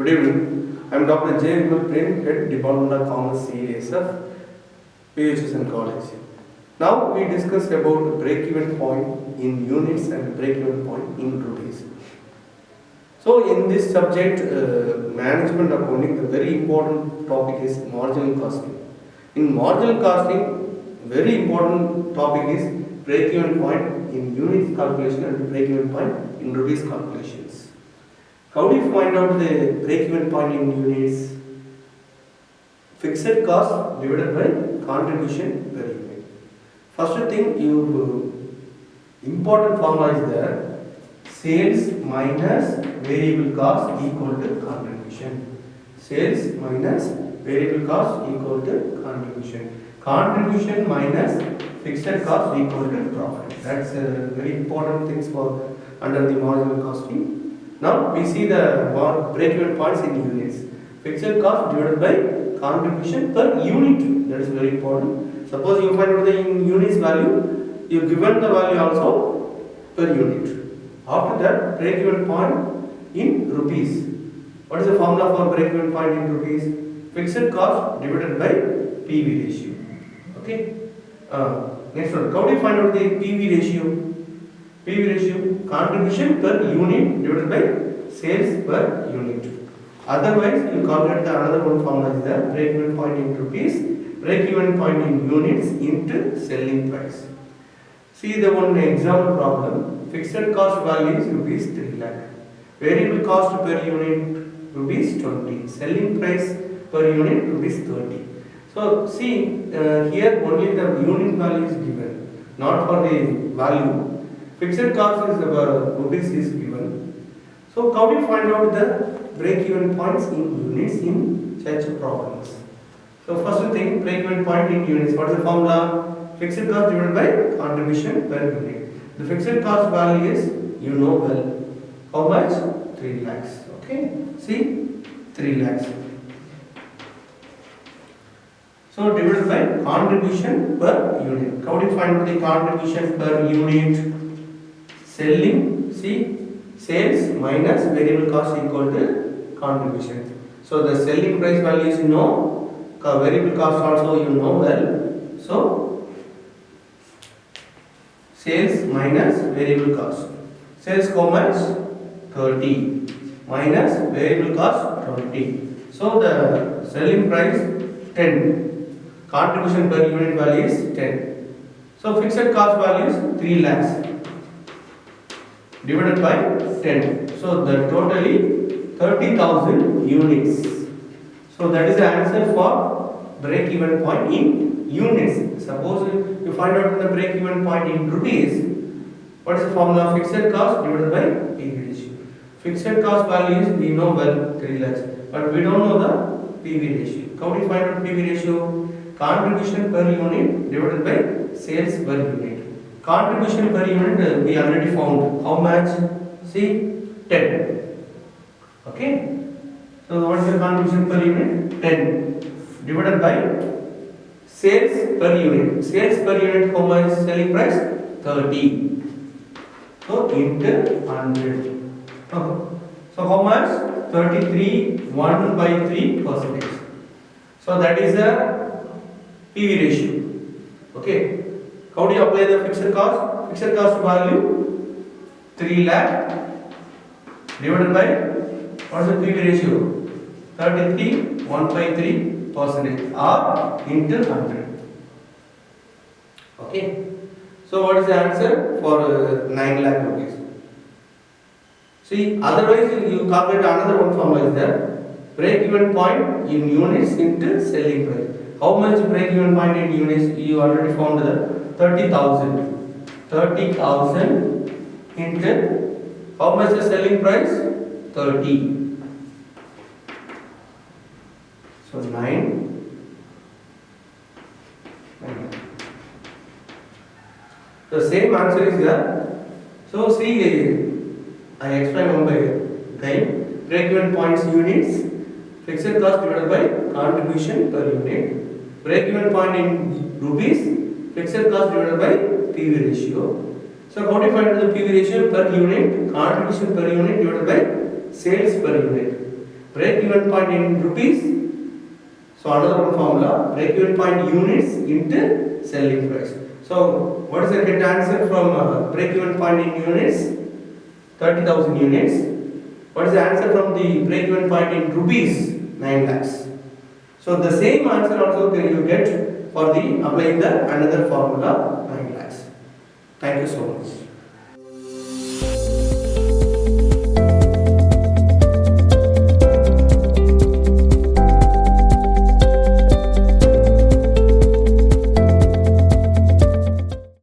Good evening. I am Dr.J.Vimal, Priyan, Head Department of Commerce Series of V.H.N.S.N.College. Now we discuss about break-even point in units and break-even point in rupees. So in this subject, management accounting, the very important topic is marginal costing. In marginal costing, very important topic is break-even point in units calculation and break-even point in rupees calculations. How do you find out the break-even point in units? Fixed cost divided by contribution per unit. First thing, important formula is there. Sales minus variable cost equal to contribution. Sales minus variable cost equal to contribution. Contribution minus fixed cost equal to profit. That's very important things for under the marginal costing. Now we see the break-even points in units. Fixed cost divided by contribution per unit. That is very important. Suppose you find out the units value, you given the value also per unit. After that, break-even point in rupees. What is the formula for break-even point in rupees? Fixed cost divided by PV ratio. Okay. Next one. How do you find out the PV ratio? PV ratio, contribution per unit divided by sales per unit. Otherwise, you calculate the another one formula is the break-even point in rupees, break-even point in units into selling price. See the one example problem. Fixed cost value is rupees 3 lakh. Variable cost per unit rupees 20. Selling price per unit rupees 30. So see here only the unit value is given, not for the value. Fixed cost is rupees is given. So how do you find out the break-even points in units in such problems? So first thing, break-even point in units. What is the formula? Fixed cost divided by contribution per unit. The fixed cost value is, you know well, how much? 3 lakhs. Okay. See, 3 lakhs. So divided by contribution per unit. How do you find out the contribution per unit? Selling, see, sales minus variable cost equal to contribution. So the selling price value is you know, variable cost also you know well. So sales minus variable cost. Sales how much? 30 minus variable cost 20. So the selling price 10. Contribution per unit value is 10. So fixed cost value is 3 lakhs. Divided by 10. So the totally 30,000 units. So that is the answer for break-even point in units. Suppose you find out the break-even point in rupees. What is the formula? Fixed cost divided by PV ratio. Fixed cost values we know well 3 lakhs, but we don't know the PV ratio. How do you find out PV ratio? Contribution per unit divided by sales per unit. Contribution per unit we already found. How much? See, 10. Okay. So what is the contribution per unit? 10 divided by sales per unit. Sales per unit how much? Selling price 30. So into 100. So how much? 33 1 by 3%. So that is the PV ratio. Okay. How do you apply the fixed cost? Fixed cost value 3 lakh divided by what is the PV ratio? 33 1 by 3% or into 100. Okay. So what is the answer for 9 lakh rupees? See, otherwise you calculate another one formula is there. Break-even point in units into selling price. How much break-even point in units? You already found the 30,000. 30,000 into how much the selling price? 30. So 9. The same answer is there. So see, I explain one by time. Break-even points units. Fixed cost divided by contribution per unit. Break-even point in rupees. Fixed cost divided by PV ratio. So how do you find the PV ratio per unit? Contribution per unit divided by sales per unit. break even point in rupees. So another one formula, break even point units into selling price. So what is the correct answer from break even point in units? 30,000 units. What is the answer from the break even point in rupees? 9 lakhs. So the same answer also you get for the applying the another formula 9 lakhs. Thank you so much.